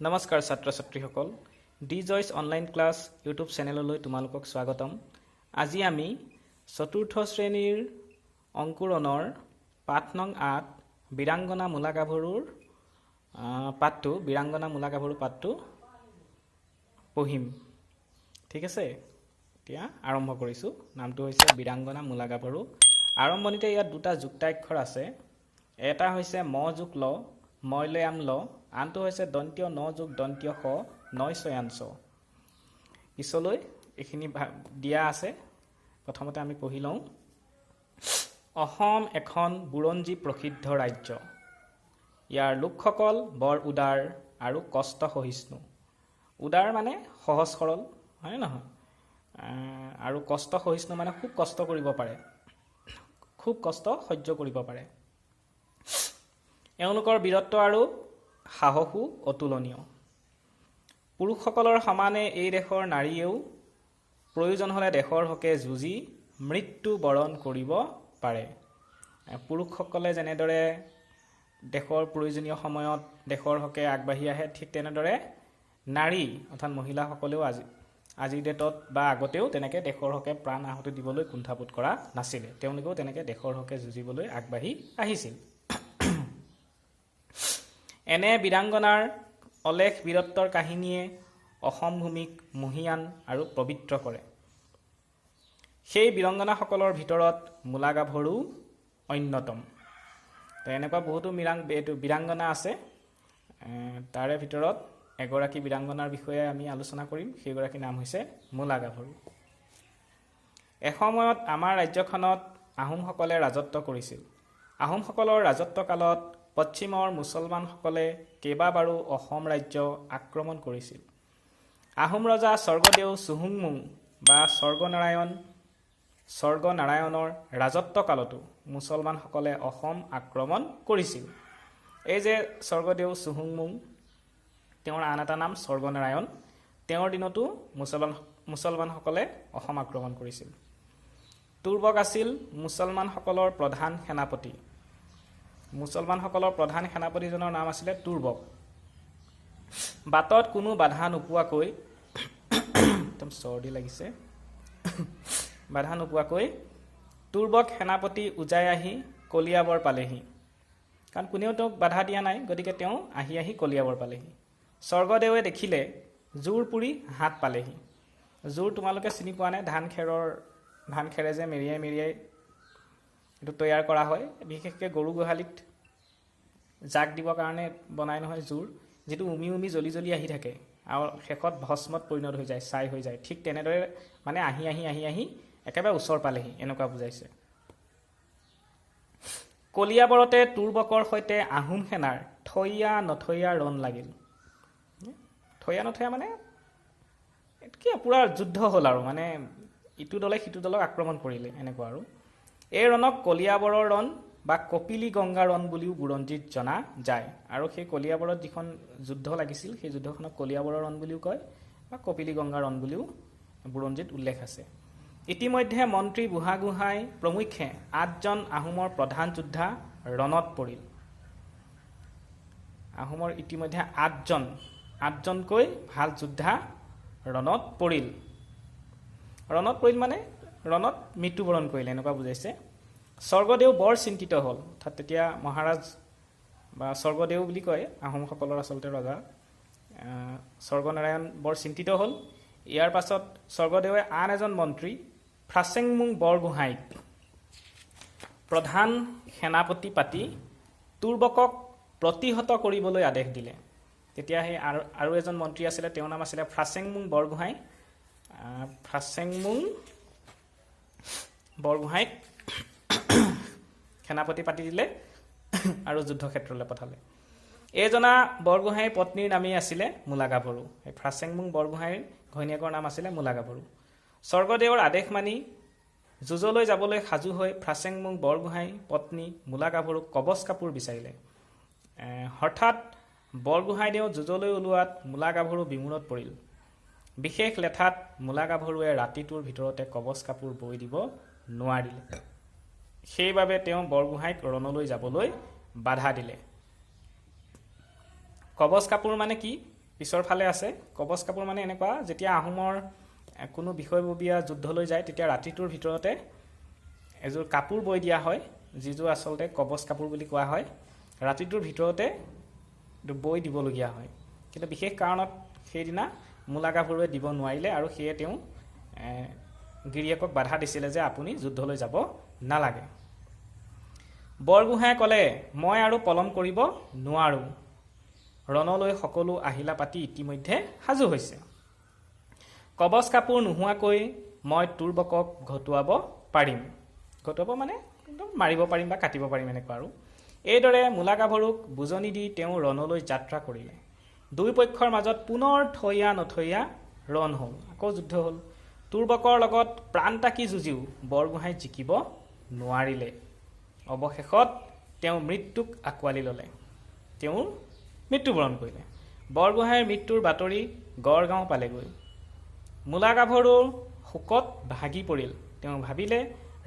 নমস্কাৰ ছাত্ৰ ছাত্ৰীসকল ডি জয়ছ অনলাইন ক্লাছ ইউটিউব চেনেললৈ তোমালোকক স্বাগতম। আজি আমি চতুৰ্থ শ্ৰেণীৰ অংকুৰণৰ পাঠ নং 8 বীৰাংগনা মূলা গাভৰুৰ পাঠটো পঢ়িম। ঠিক আছে, এতিয়া আৰম্ভ কৰিছোঁ। নামটো হৈছে বীৰাংগনা মূলা গাভৰু। আৰম্ভণিতে ইয়াত দুটা যুক্তাক্ষৰ আছে। এটা হৈছে ম যোগ ল, ময়লয়াম ল, আনটো হৈছে দন্তীয় ন যোগ দন্তীয় শ, নয় ছয়াংশ। পিছলৈ এইখিনি দিয়া আছে। প্ৰথমতে আমি পঢ়ি লওঁ। অসম এখন বুৰঞ্জী প্ৰসিদ্ধ ৰাজ্য। ইয়াৰ লোকসকল বৰ উদাৰ আৰু কষ্ট সহিষ্ণু। উদাৰ মানে সহজ সৰল, হয় নহয়? আৰু কষ্ট সহিষ্ণু মানে খুব কষ্ট কৰিব পাৰে, খুব কষ্ট সহ্য কৰিব পাৰে। এওঁলোকৰ বীৰত্ব আৰু সাহসো অতুলনীয়। পুৰুষসকলৰ সমানে এই দেশৰ নাৰীয়েও প্ৰয়োজন হ'লে দেশৰ হকে যুঁজি মৃত্যু বৰণ কৰিব পাৰে। পুৰুষসকলে যেনেদৰে দেশৰ প্ৰয়োজনীয় সময়ত দেশৰ হকে আগবাঢ়ি আহে, ঠিক তেনেদৰে নাৰী অৰ্থাৎ মহিলাসকলেও আজিৰ ডেটত বা আগতেও তেনেকৈ দেশৰ হকে প্ৰাণ আহুতি দিবলৈ কুণ্ঠাবোধ কৰা নাছিলে। তেওঁলোকেও তেনেকৈ দেশৰ হকে যুঁজিবলৈ আগবাঢ়ি আহিছিল। এনে বীৰাংগনাৰ অলেখ বীৰত্বৰ কাহিনীয়ে অসম ভূমিক মহীয়ান আৰু পবিত্ৰ কৰে। সেই বীৰাংগনাসকলৰ ভিতৰত মূলা গাভৰু অন্যতম। এনেকুৱা বহুতো বীৰাংগনা আছে। তাৰে ভিতৰত এগৰাকী বীৰাংগনাৰ বিষয়ে আমি আলোচনা কৰিম। সেইগৰাকীৰ নাম হৈছে মূলা গাভৰু। এসময়ত আমাৰ ৰাজ্যখনত আহোমসকলে ৰাজত্ব কৰিছিল। আহোমসকলৰ ৰাজত্বকালত পশ্চিমৰ মুছলমানসকলে কেইবাবাৰো অসম ৰাজ্য আক্ৰমণ কৰিছিল। আহোম ৰজা স্বৰ্গদেউ চুহুংমুং বা স্বৰ্গনাৰায়ণৰ ৰাজত্বকালতো মুছলমানসকলে অসম আক্ৰমণ কৰিছিল। এই যে স্বৰ্গদেউ চুহুংমুং, তেওঁৰ আন এটা নাম স্বৰ্গনাৰায়ণ, তেওঁৰ দিনতো মুছলমানসকলে অসম আক্ৰমণ কৰিছিল। তুৰ্বক আছিল মুছলমানসকলৰ প্ৰধান সেনাপতি। মুছলমানসকলৰ প্ৰধান সেনাপতিজনৰ নাম আছিলে তুৰ্বক। বাটত কোনো বাধা নোপোৱাকৈ একদম চৰ্দি লাগিছে বাধা নোপোৱাকৈ তুৰ্বক সেনাপতি উজাই আহি কলিয়াবৰ পালেহি। কাৰণ কোনেও তেওঁক বাধা দিয়া নাই, গতিকে তেওঁ আহি কলিয়াবৰ পালেহি। স্বৰ্গদেৱে দেখিলে জোৰ পুৰি হাত পালেহি। জোৰ তোমালোকে চিনি পোৱা নাই? ধান খেৰে যে মেৰিয়াই এইটো তৈয়াৰ কৰা হয়। বিশেষকৈ গৰু গোহালিত জাক দিবৰ কাৰণে বনাই নহয় জোৰ, যিটো উমি জ্বলি জ্বলি আহি থাকে আৰু শেষত ভস্মত পৰিণত হৈ যায়, ছাই হৈ যায়। ঠিক তেনেদৰে মানে আহি একেবাৰে ওচৰ পালেহি, এনেকুৱা বুজাইছে। কলিয়াবৰতে তুৰ্বকৰ সৈতে আহোম সেনাৰ থৈয়া নথৈয়া ৰণ লাগিল। থৈয়া নথৈয়া মানে কি পূৰা যুদ্ধ হ'ল আৰু, মানে ইটো দলে সিটো দলক আক্ৰমণ কৰিলে, এনেকুৱা আৰু। এই ৰণক কলিয়াবৰৰ ৰণ বা কপিলী গংগা ৰণ বুলিও বুৰঞ্জীত জনা যায়। আৰু সেই কলিয়াবৰত যিখন যুদ্ধ লাগিছিল, সেই যুদ্ধখনক কলিয়াবৰৰ ৰণ বুলিও কয় বা কপিলী গংগা ৰণ বুলিও বুৰঞ্জীত উল্লেখ আছে। ইতিমধ্যে মন্ত্ৰী বুঢ়াগোহাঁই প্ৰমুখ্যে 8জন আহোমৰ প্ৰধান যোদ্ধা ৰণত পৰিল। আহোমৰ ইতিমধ্যে 8জনকৈ ভাল যোদ্ধা ৰণত পৰিল। ৰণত পৰিল মানে ৰণত মৃত্যুবৰণ কৰিলে, এনেকুৱা বুজাইছে। স্বৰ্গদেউ বৰ চিন্তিত হ'ল। অৰ্থাৎ তেতিয়া মহাৰাজ বা স্বৰ্গদেউ বুলি কয় আহোমসকলৰ আচলতে ৰজা। স্বৰ্গনাৰায়ণ বৰ চিন্তিত হ'ল। ইয়াৰ পাছত স্বৰ্গদেৱে আন এজন মন্ত্ৰী ফ্ৰাছেংমুং বৰগোহাঁইক প্ৰধান সেনাপতি পাতি তুৰ্বকক প্ৰতিহত কৰিবলৈ আদেশ দিলে। তেতিয়া সেই আৰু এজন মন্ত্ৰী আছিলে, তেওঁৰ নাম আছিলে ফ্ৰাছেংমুং বৰগোহাঁই। ফ্ৰাছেংমুং বৰগোহাঁইক সেনাপতি পাতি দিলে আৰু যুদ্ধক্ষেত্ৰলৈ পঠালে। এইজনা বৰগোহাঁইৰ পত্নীৰ নামেই আছিলে মূলা গাভৰু। এই ফ্ৰাছেংমুং বৰগোহাঁইৰ ঘৈণীয়েকৰ নাম আছিলে মূলা গাভৰু। স্বৰ্গদেৱৰ আদেশ মানি যুঁজলৈ যাবলৈ সাজু হৈ ফ্ৰাছেংমুং বৰগোহাঁই পত্নী মূলা গাভৰুক কবচ কাপোৰ বিচাৰিলে। হঠাৎ বৰগোহাঁইদেউ যুঁজলৈ ওলোৱাত মূলা গাভৰু বিমূৰত পৰিল। বিশেষ লেঠাত মূলা গাভৰুৱে ৰাতিটোৰ ভিতৰতে কবচ কাপোৰ বৈ দিব নোৱাৰিলে। সেইবাবে তেওঁ বৰগোহাঁইক ৰণলৈ যাবলৈ বাধা দিলে। কবচ কাপোৰ মানে কি? পিছৰ ফালে আছে। কবচ কাপোৰ মানে এনেকুৱা, যেতিয়া আহোমৰ কোনো বিষয়ববীয়া যুদ্ধলৈ যায় তেতিয়া ৰাতিটোৰ ভিতৰতে এযোৰ কাপোৰ বৈ দিয়া হয়, যিযোৰ আচলতে কবচ কাপোৰ বুলি কোৱা হয়। ৰাতিটোৰ ভিতৰতে বৈ দিবলগীয়া হয়, কিন্তু বিশেষ কাৰণত সেইদিনা মূলা গাভৰুৱে দিব নোৱাৰিলে আৰু সেয়ে তেওঁ গিৰিয়েকক বাধা দিছিলে যে আপুনি যুদ্ধলৈ যাব নালাগে। বৰগোহাঁয়ে ক'লে, মই আৰু পলম কৰিব নোৱাৰোঁ। ৰণলৈ সকলো আহিলা পাতি ইতিমধ্যে সাজু হৈছে। কবচ কাপোৰ নোহোৱাকৈ মই তুৰ্বকক ঘটুৱাব পাৰিম। ঘটুৱাব মানে একদম মাৰিব পাৰিম বা কাটিব পাৰিম এনেকুৱা আৰু। এইদৰে মূলা গাভৰুক বুজনি দি তেওঁ ৰণলৈ যাত্ৰা কৰিলে। দুই পক্ষৰ মাজত পুনৰ থৈয়া নথৈয়া ৰণ হ'ল, আকৌ যুদ্ধ হ'ল। তুৰ্বকৰ লগত প্ৰাণ তাকি যুঁজিও বৰগোহাঁই জিকিব নোৱাৰিলে। অৱশেষত তেওঁ মৃত্যুক আঁকোৱালি ল'লে, তেওঁৰ মৃত্যুবৰণ কৰিলে। বৰগোহাঁইৰ মৃত্যুৰ বাতৰি গড়গাঁও পালেগৈ। মূলা গাভৰুৰ শোকত ভাগি পৰিল। তেওঁ ভাবিলে,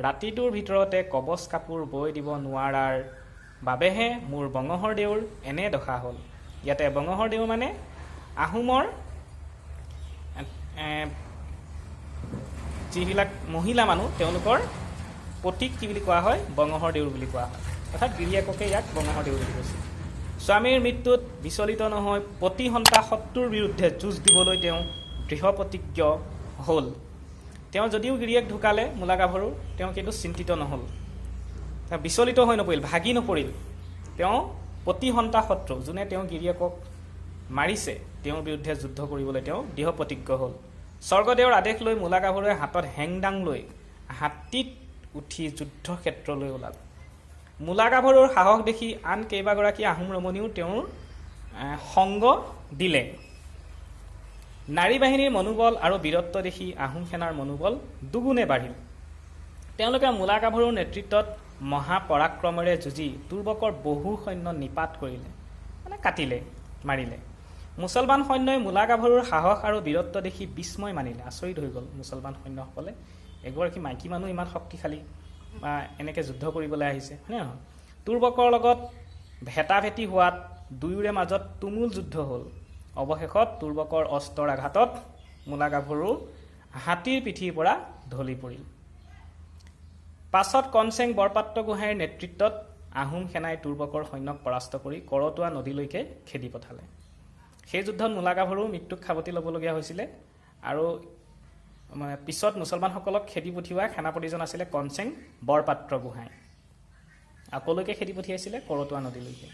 ৰাতিটোৰ ভিতৰতে কবচ কাপোৰ বৈ দিব নোৱাৰাৰ বাবেহে মোৰ বঙহৰ দেউৰ এনে দশা হ'ল। ইয়াতে বঙহৰ দেউৰ মানে আহোমৰ যিবিলাক মহিলা মানুহ তেওঁলোকৰ প্ৰতীক কি বুলি কোৱা হয়, বঙহৰ দেউৰ বুলি কোৱা হয়। অৰ্থাৎ গিৰিয়েককে ইয়াক বঙহৰ দেউৰ বুলি কৈছিল। স্বামীৰ মৃত্যুত বিচলিত নহয় প্ৰতিহন্তা শত্ৰুৰ বিৰুদ্ধে যুঁজ দিবলৈ তেওঁ দৃঢ় প্ৰতিজ্ঞ হ'ল। তেওঁ যদিও গিৰিয়েক ঢুকালে মূলা গাভৰু, তেওঁ কিন্তু চিন্তিত নহ'ল, তেওঁ বিচলিত হৈ নপৰিল, ভাগি নপৰিল। তেওঁ প্ৰতিহন্তা শত্ৰু, যোনে তেওঁ গিৰিয়েকক মাৰিছে, তেওঁৰ বিৰুদ্ধে যুদ্ধ কৰিবলৈ তেওঁ দৃঢ় প্ৰতিজ্ঞ হ'ল। স্বৰ্গদেউৰ আদেশ লৈ মূলা গাভৰুৱে হাতত হেংদাং লৈ হাতীত উঠি যুদ্ধক্ষেত্ৰলৈ ওলাল। মূলা গাভৰুৰ সাহস দেখি আন কেইবাগৰাকী আহোম ৰমণীও তেওঁৰ সংগ দিলে। নাৰী বাহিনীৰ মনোবল আৰু বীৰত্ব দেখি আহোম সেনাৰ মনোবল দুগুণে বাঢ়িল। তেওঁলোকে মূলা গাভৰুৰ নেতৃত্বত মহাপৰাক্ৰমেৰে যুঁজি তুৰ্বকৰ বহু সৈন্য নিপাত কৰিলে, মানে কাটিলে, মাৰিলে। মুছলমান সৈন্যই মূলা গাভৰুৰ সাহস আৰু বীৰত্ব দেখি বিস্ময় মানিলে, আচৰিত হৈ গ'ল মুছলমান সৈন্যসকলে। এগৰাকী মাইকী মানুহ ইমান শক্তিশালী বা এনেকৈ যুদ্ধ কৰিবলৈ আহিছে, হয়নে নহয়? তুৰ্বকৰ লগত ভেটাভেটি হোৱাত দুয়োৰে মাজত তুমুল যুদ্ধ হ'ল। অৱশেষত তুৰ্বকৰ অস্ত্ৰৰ আঘাতত মূলা গাভৰু হাতীৰ পিঠিৰ পৰা ঢলি পৰিল। পাছত কনচেং বৰপাত্ৰ গোহাঁইৰ নেতৃত্বত আহোম সেনাই তুৰ্বকৰ সৈন্যক পৰাস্ত কৰি কৰতোৱা নদীলৈকে খেদি পঠালে। সেই যুদ্ধত মূলা গাভৰু মৃত্যুক সাৱটি ল'বলগীয়া হৈছিলে আৰু পিছত মুছলমানসকলক খেদি পঠিওৱা সেনাপতিজন আছিলে কনচেং বৰপাত্ৰ গোহাঁই। আকলৈকে খেদি পঠিয়াইছিলে কৰতোৱা নদীলৈকে।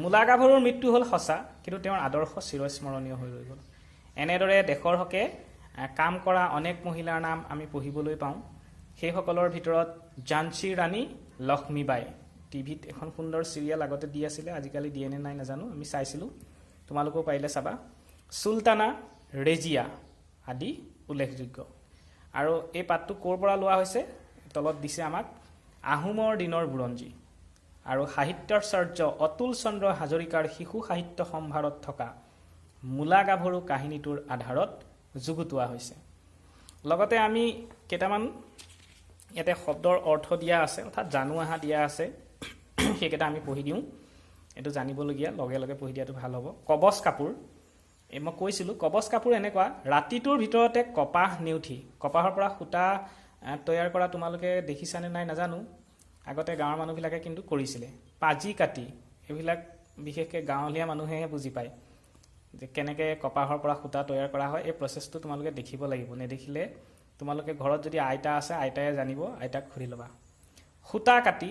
মূলা গাভৰুৰ মৃত্যু হ'ল সঁচা, কিন্তু তেওঁৰ আদৰ্শ চিৰস্মৰণীয় হৈ ৰৈ গ'ল। এনেদৰে দেশৰ হকে কাম কৰা অনেক মহিলাৰ নাম আমি পঢ়িবলৈ পাওঁ। সেইসকলৰ ভিতৰত ঝান্সীৰ ৰাণী লক্ষ্মীবাই। টিভিত এখন সুন্দৰ চিৰিয়েল আগতে দি আছিলে, আজিকালি দিয়ে নে নাই নাজানো, আমি চাইছিলোঁ, তোমালোকেও পাৰিলে চাবা। চুলতানা, ৰেজিয়া আদি উল্লেখযোগ্য। আৰু এই পাঠটো ক'ৰ পৰা লোৱা হৈছে তলত দিছে আমাক, আহোমৰ দিনৰ বুৰঞ্জী আৰু সাহিত্যাচাৰ্য অতুল চন্দ্ৰ হাজৰিকাৰ শিশু সাহিত্য সম্ভাৰত থকা মূলা গাভৰু কাহিনীটোৰ আধাৰত যুগুতোৱা হৈছে। লগতে আমি কেইটামান ইয়াতে শব্দৰ অৰ্থ দিয়া আছে, অৰ্থাৎ জানো আহা দিয়া আছে, সেইকেইটা আমি পঢ়ি দিওঁ। এইটো জানিবলগীয়া, লগে লগে পঢ়ি দিয়াটো ভাল হ'ব। কবচ কাপোৰ, এই মই কৈছিলোঁ কবচ কাপোৰ এনেকুৱা, ৰাতিটোৰ ভিতৰতে কপাহ নেউঠি, কপাহৰ পৰা সূতা তৈয়াৰ কৰা তোমালোকে দেখিছানে নাই নাজানো, আগতে গাঁৱৰ মানুহবিলাকে কিন্তু কৰিছিলে। পাজি কাটি, এইবিলাক বিশেষকৈ গাঁৱলীয়া মানুহেহে বুজি পায় যে কেনেকৈ কপাহৰ পৰা সূতা তৈয়াৰ কৰা হয়। এই প্ৰচেছটো তোমালোকে দেখিব লাগিব, নেদেখিলে তোমালোকে ঘৰত যদি আইতা আছে আইতাই জানিব, আইতাক সুধি ল'বা। সূতা কাটি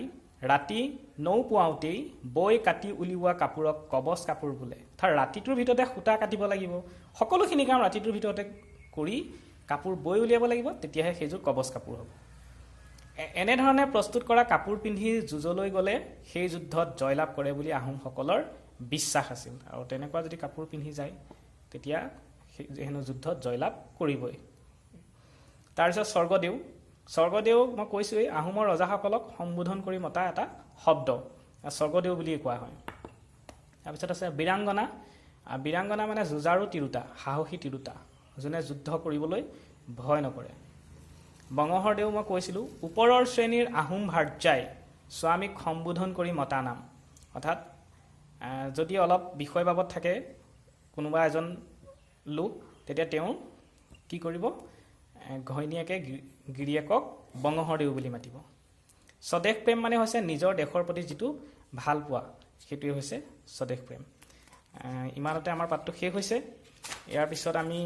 ৰাতি নৌ পুৱাওঁতেই বৈ কাটি উলিওৱা কাপোৰক কবচ কাপোৰ বোলে। অৰ্থাৎ ৰাতিটোৰ ভিতৰতে সূতা কাটিব লাগিব, সকলোখিনি কাম ৰাতিটোৰ ভিতৰতে কৰি কাপোৰ বৈ উলিয়াব লাগিব, তেতিয়াহে সেইযোৰ কবচ কাপোৰ হ'ব। এনেধৰণে প্ৰস্তুত কৰা কাপোৰ পিন্ধি যুঁজলৈ গ'লে সেই যুদ্ধত জয়লাভ কৰে বুলি আহোমসকলৰ বিশ্বাস আছিল। আৰু তেনেকুৱা যদি কাপোৰ পিন্ধি যায় তেতিয়া হেনো যুদ্ধত জয়লাভ কৰিবই। তাৰপিছত স্বৰ্গদেউ, স্বৰ্গদেউ মই কৈছোঁৱেই আহোমৰ ৰজাসকলক সম্বোধন কৰি মতা এটা শব্দ, স্বৰ্গদেউ বুলিয়ে কোৱা হয়। তাৰপিছত আছে বীৰাংগনা। বীৰাংগনা মানে যুঁজাৰু তিৰোতা, সাহসী তিৰোতা, যোনে যুদ্ধ কৰিবলৈ ভয় নকৰে। বঙহৰ দেউ মই কৈছিলোঁ, ওপৰৰ শ্ৰেণীৰ আহোম ভাৰ্যাই স্বামীক সম্বোধন কৰি মতা নাম। অৰ্থাৎ যদি অলপ বিষয় বাবদ থাকে, কোনোবা এজন লোক, তেতিয়া তেওঁ কি কৰিব, ঘৈণীয়েকে গিৰিয়েকক বঙহৰ বুলি মাতিব। স্বদেশ প্ৰেম মানে হৈছে নিজৰ দেশৰ প্ৰতি যিটো ভাল পোৱা, সেইটোৱে হৈছে স্বদেশ প্ৰেম। ইমানতে আমাৰ পাঠটো শেষ হৈছে। ইয়াৰ পিছত আমি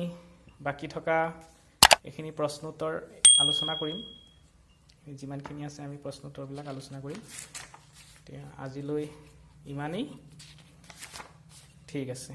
বাকী থকা এইখিনি প্ৰশ্ন উত্তৰ আলোচনা কৰিম। যিমানখিনি আছে আমি প্ৰশ্ন উত্তৰবিলাক আলোচনা কৰিম। এতিয়া আজিলৈ ইমানেই। ঠিক আছে।